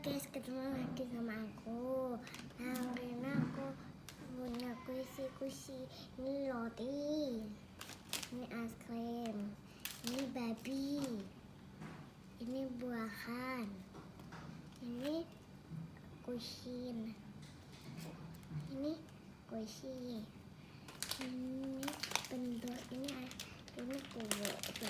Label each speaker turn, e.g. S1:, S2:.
S1: guys, ketemu lagi sama aku. Nah, Rena aku punya kuisi-kuisi. Ini roti, ini es krim, ini babi, ini buahan, ini kusin, ini kuisi, ini bentuk ini kue.